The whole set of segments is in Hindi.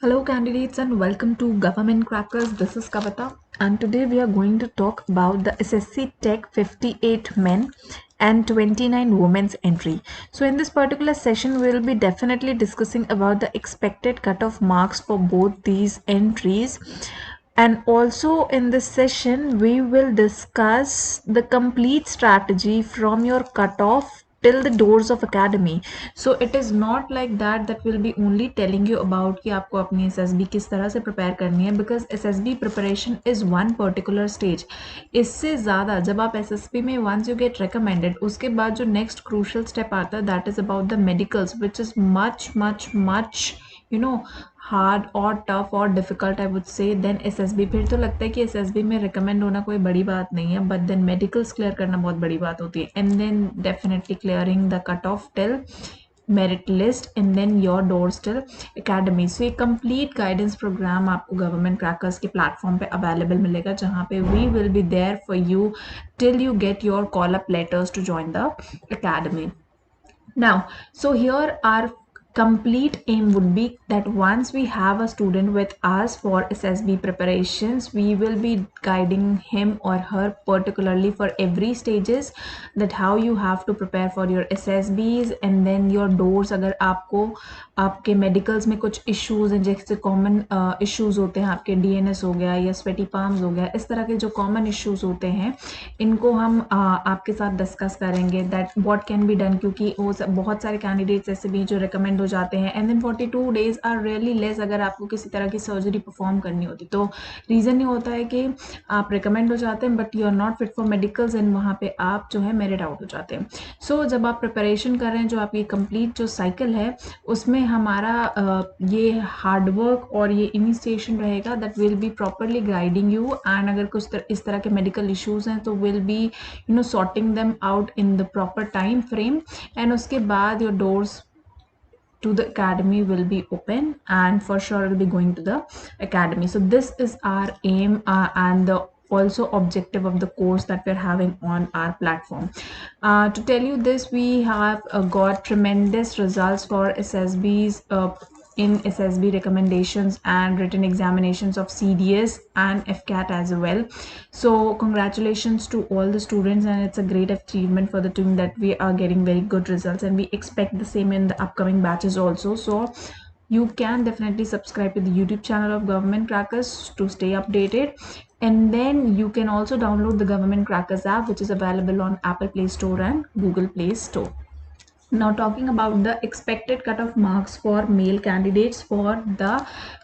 Hello, candidates, and welcome to Government Crackers. This is Kavita, and today we are going to talk about the SSC Tech 58 men and 29 women's entry. So, in this particular session, we will be definitely discussing about the expected cutoff marks for both these entries. And also in this session, we will discuss the complete strategy from your cutoff till the doors of academy. So it is not like that we'll be only telling you about कि आपको अपनी SSB किस तरह से prepare करनी है, because SSB preparation is one particular stage. इससे ज़्यादा जब आप SSB में once you get recommended, उसके बाद जो next crucial step आता है that is about the medicals, which is much hard और टफ और difficult I would say than SSB. फिर तो लगता है कि एसएसबी में रिकमेंड होना कोई बड़ी बात नहीं है, बट देन मेडिकल्स क्लियर करना बहुत बड़ी बात होती है, and then definitely clearing the cut off till merit list and then your doors till academy. So ये कंप्लीट गाइडेंस प्रोग्राम आपको गवर्नमेंट क्रैकर्स के प्लेटफॉर्म पे अवेलेबल मिलेगा, जहाँ पे we will be there for you till you get your call up letters to join the academy. Now, so here our complete aim would be that once we have a student with us for SSB preparations, we will be guiding him or her particularly for every stages, that how you have to prepare for your SSBs and then your doors. अगर आपको आपके मेडिकल्स में कुछ इश्यूज हैं, जैसे कॉमन इश्यूज होते हैं, आपके DNS हो गया या स्वेटी पाम्स हो गया, इस तरह के जो कॉमन इश्यूज होते हैं, इनको हम आपके साथ डिस्कस करेंगे that what can be done. क्योंकि वो बहुत सारे कैंडिडेट्स ऐसे भी जो रिकमेंड हो जाते हैं and then 42 days are really less अगर आपको किसी तरह की सर्जरी परफॉर्म करनी होती. तो रीज़न ये होता है कि आप रिकमेंड हो जाते हैं but you are not fit for medicals and वहाँ पे आप जो है मेरिट आउट हो जाते हैं. सो जब आप प्रिपरेशन कर रहे हैं, जो आपकी कंप्लीट जो साइकिल है, उसमें हमारा ये हार्डवर्क और ये इनिशिएशन रहेगा that will be properly guiding you. And अगर कुछ इस तरह के मेडिकल इश्यूज हैं तो will be sorting them out in the proper time frame, and उसके बाद your doors to the academy will be open, and for sure will be going to the academy. So this is our aim and the also objective of the course that we're having on our platform. To tell you this, we have got tremendous results for SSBs in SSB recommendations and written examinations of CDS and FCAT as well. So congratulations to all the students, and it's a great achievement for the team that we are getting very good results, and we expect the same in the upcoming batches also. So you can definitely subscribe to the YouTube channel of Government Crackers to stay updated, and then you can also download the Government Crackers app, which is available on Apple Play Store and Google Play Store. Now talking about the expected cutoff marks for male candidates for the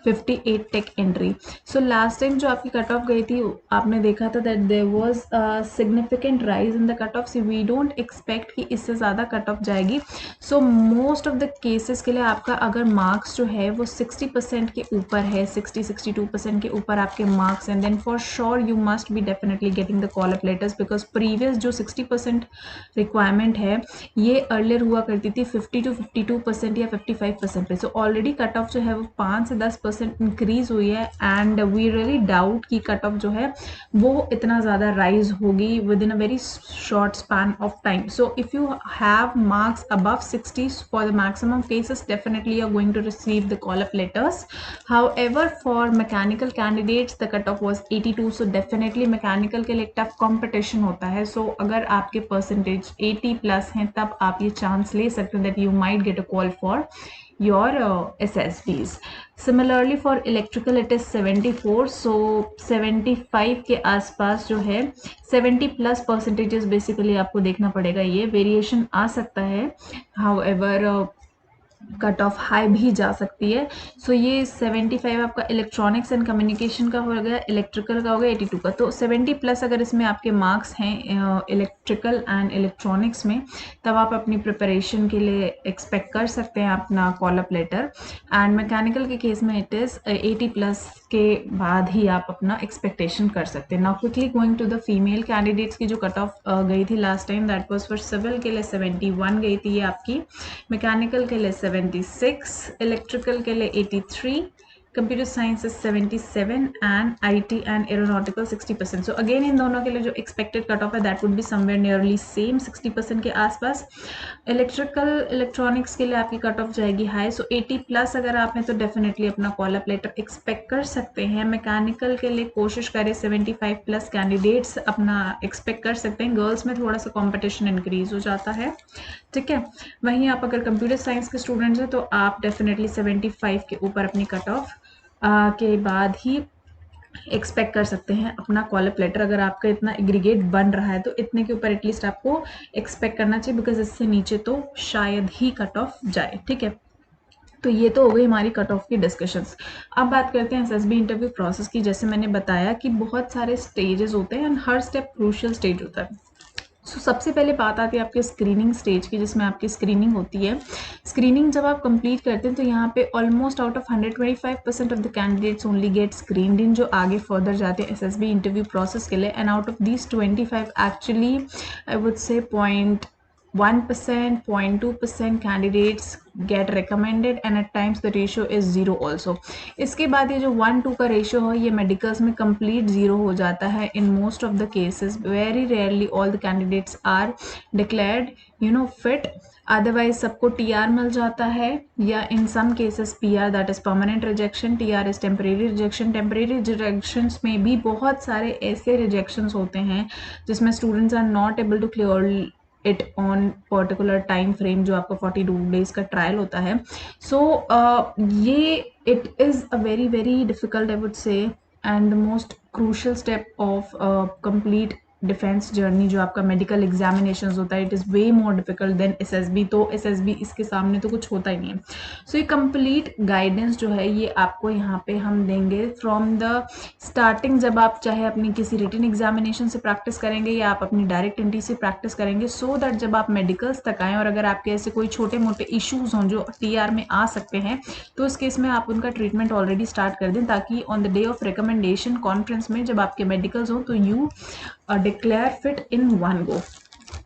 58 tech entry. So last time जो आपकी cutoff गई थी, आपने देखा था that there was a significant rise in the cutoff. So we don't expect कि इससे ज़्यादा cutoff जाएगी. So most of the cases के लिए आपका अगर marks जो है वो 60% के ऊपर है, 60-62% के ऊपर आपके marks, and then for sure you must be definitely getting the call up letters, because previous जो 60% requirement है, ये earlier हुआ करती थी 50 to 52% या 55% पे. सो ऑलरेडी कट ऑफ जो है वो 5 से 10% इंक्रीज हुई है, एंड वी रियली डाउट कि कट ऑफ जो है वो इतना ज़्यादा राइज होगी within a very short span of time. So if you have marks above 60 for the maximum cases, definitely you are going to receive the call up letters. However for mechanical candidates the cut off was 82. So definitely mechanical के लिए टफ कॉम्पिटिशन होता है. सो अगर आपके परसेंटेज 80+ हैं, तब आप ये चांस ले सकते हैं that you might get a call for your SSBs. Similarly for electrical it is 74. So 75 के आसपास जो है 70+ परसेंटेजेस बेसिकली आपको देखना पड़ेगा. ये वेरिएशन आ सकता है, however कट ऑफ हाई भी जा सकती है. सो ये 75 आपका इलेक्ट्रॉनिक्स एंड कम्युनिकेशन का हो गया, इलेक्ट्रिकल का हो गया 82 का. तो 70+ अगर इसमें आपके मार्क्स हैं इलेक्ट्रिकल एंड इलेक्ट्रॉनिक्स में, तब आप अपनी प्रिपरेशन के लिए एक्सपेक्ट कर सकते हैं अपना call up letter. And mechanical के केस में इट इज़ 80+ के बाद ही आप अपना एक्सपेक्टेशन कर सकते हैं. Now quickly going to the female candidates की जो कट ऑफ गई थी last time, that was for civil के लिए 71 गई थी ये आपकी, मैकेनिकल के लिए 76, इलेक्ट्रिकल के लिए 83, computer science is 77 and IT and aeronautical 60%. So again in दोनों के लिए जो एक्सपेक्टेड कट ऑफ है that would be somewhere nearly same 60% के आसपास. इलेक्ट्रॉनिक्स के लिए आपकी कट ऑफ जाएगी हाई, सो 80 प्लस अगर आप हैं तो डेफिनेटली अपना कॉल अप लेटर एक्सपेक्ट कर सकते हैं. मैकेनिकल के लिए कोशिश करें 75 प्लस कैंडिडेट्स अपना एक्सपेक्ट कर सकते हैं. गर्ल्स में थोड़ा सा कॉम्पिटिशन इंक्रीज हो जाता है, ठीक है. वहीं आप अगर कंप्यूटर साइंस के स्टूडेंट्स हैं तो आप डेफिनेटली 75 के ऊपर अपनी कट ऑफ के बाद ही एक्सपेक्ट कर सकते हैं अपना कॉल अप लेटर. अगर आपका इतना एग्रीगेट बन रहा है तो इतने के ऊपर एटलीस्ट आपको एक्सपेक्ट करना चाहिए, बिकॉज इससे नीचे तो शायद ही कट ऑफ जाए, ठीक है. तो ये तो हो गई हमारी कट ऑफ की डिस्कशंस. अब बात करते हैं SSB इंटरव्यू प्रोसेस की. जैसे मैंने बताया कि बहुत सारे स्टेजेस होते हैं and her step crucial stage होता है. सबसे पहले बात आती है आपके स्क्रीनिंग स्टेज की, जिसमें आपकी स्क्रीनिंग होती है. स्क्रीनिंग जब आप कंप्लीट करते हैं तो यहाँ पे almost out of 125% of the candidates only get screened in, जो आगे फर्दर जाते हैं SSB इंटरव्यू प्रोसेस के लिए. And out of these 25 actually I would से 0.1%, 0.2% candidates get recommended and at times the ratio is 0 also. इसके बाद ये जो 1-2 का रेशियो है ये मेडिकल्स में कंप्लीट 0 हो जाता है in most of the cases. Very rarely all the candidates are declared fit. Otherwise सबको TR मिल जाता है, या in some cases PR, that is permanent rejection. TR is temporary rejection. Temporary rejections में भी बहुत सारे ऐसे रिजेक्शंस होते हैं जिसमें students are not able to clear it on particular time frame, जो आपका 42 डेज का ट्रायल होता है. सो ये it is a very very difficult I would say and the most crucial step of complete defence journey. जो आपका मेडिकल एग्जामिनेशन होता है it is way more difficult than SSB. तो SSB इसके सामने तो कुछ होता ही नहीं है. सो ये कंप्लीट गाइडेंस जो है ये आपको यहाँ पे हम देंगे फ्रॉम द स्टार्टिंग, जब आप चाहे अपनी किसी रिटन एग्जामिनेशन से प्रैक्टिस करेंगे या आप अपनी डायरेक्ट एंट्री से प्रैक्टिस करेंगे, सो दैट जब आप मेडिकल्स तक आएँ और अगर आपके ऐसे कोई छोटे मोटे इश्यूज हों जो TR में आ सकते हैं तो उस केस में आप उनका ट्रीटमेंट ऑलरेडी स्टार्ट कर दें, ताकि on the day of recommendation conference में जब आपके मेडिकल्स हों तो you declare fit in one go.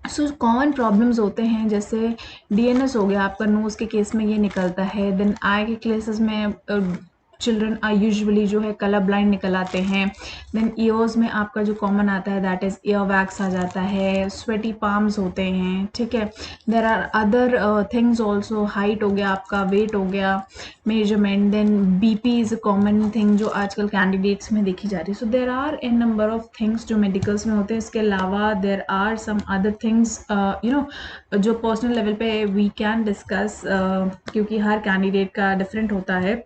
So common problems होते हैं जैसे DNS हो गया आपका, नोज के केस में ये निकलता है. देन आई के केसेस में चिल्ड्रन यूजुअली जो है कलर ब्लाइंड निकल आते हैं. देन ईयर्स में आपका जो कॉमन आता है दैट इज ईयर वैक्स आ जाता है. स्वेटी पाम्स होते हैं, ठीक है. There are other things also. Height हो गया आपका, वेट हो गया, measurement. Then BP is a common thing जो आजकल कैंडिडेट्स में देखी जा रही है. So there are a number of things जो मेडिकल्स में होते हैं. इसके अलावा there are some other things जो पर्सनल लेवल पे वी कैन डिस्कस, क्योंकि हर कैंडिडेट का डिफरेंट होता है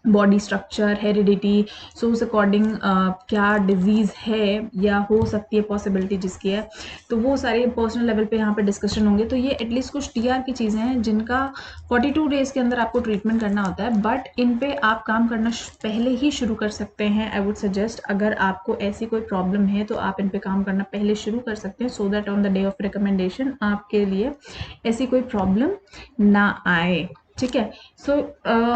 बॉडी स्ट्रक्चर, हेरिडिटी. सो उस अकॉर्डिंग क्या डिजीज़ है या हो सकती है पॉसिबिलिटी जिसकी है, तो वो सारे पर्सनल लेवल पे यहाँ पे डिस्कशन होंगे. तो ये एटलीस्ट कुछ TR की चीज़ें हैं जिनका 42 डेज़ के अंदर आपको ट्रीटमेंट करना होता है, बट इन पे आप काम करना पहले ही शुरू कर सकते हैं. आई वुड सजेस्ट अगर आपको ऐसी कोई प्रॉब्लम है तो आप इन पे काम करना पहले शुरू कर सकते हैं, so that on the day of recommendation आपके लिए ऐसी कोई प्रॉब्लम ना आए, ठीक है. सो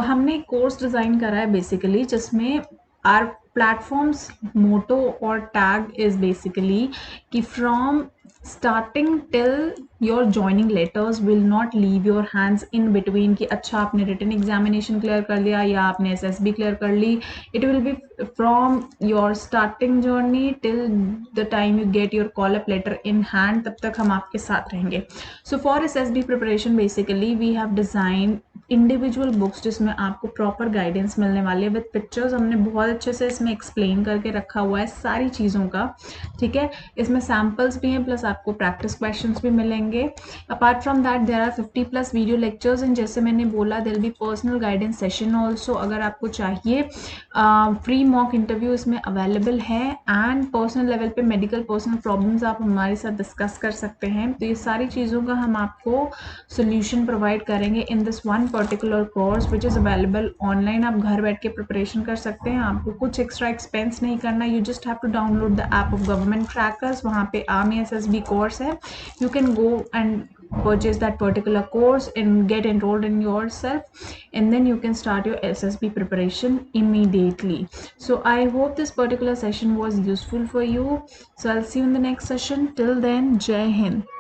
हमने कोर्स डिज़ाइन करा है बेसिकली, जिसमें आर प्लेटफॉर्म्स मोटो और टैग इज बेसिकली कि from starting till your joining letters will not leave your hands in between. कि अच्छा आपने रिटन एग्जामिनेशन क्लियर कर लिया या आपने SSB क्लियर कर ली, it will be from your starting journey till the time you get your call up letter in hand, तब तक हम आपके साथ रहेंगे. So for SSB preparation basically we have design individual books जिसमें आपको प्रॉपर गाइडेंस मिलने वाली है विद पिक्चर्स. हमने बहुत अच्छे से इसमें एक्सप्लेन करके रखा हुआ है सारी चीज़ों का, ठीक है. इसमें सैम्पल्स भी हैं प्लस आपको प्रैक्टिस क्वेश्चंस भी मिलेंगे. Apart from that there are 50+ video lectures and जैसे मैंने बोला there will be personal guidance session also. अगर आपको चाहिए फ्री मॉक इंटरव्यू इसमें अवेलेबल है एंड पर्सनल लेवल पे मेडिकल पर्सनल प्रॉब्लम्स आप हमारे साथ डिस्कस कर सकते हैं. तो ये सारी चीज़ों का हम आपको सोल्यूशन प्रोवाइड करेंगे in this one particular course which is available online. आप घर बैठ के प्रिपरेशन कर सकते हैं, आपको कुछ एक्स्ट्रा एक्सपेंस नहीं करना. You just have to download the app of Government Crackers. वहाँ पे आर्मी SSB कोर्स है. You can go and purchase that particular course and get enrolled in yourself, and then you can start your SSB preparation immediately. So I hope this particular session was useful for you. So I'll see you in the next session. Till then, Jai Hind.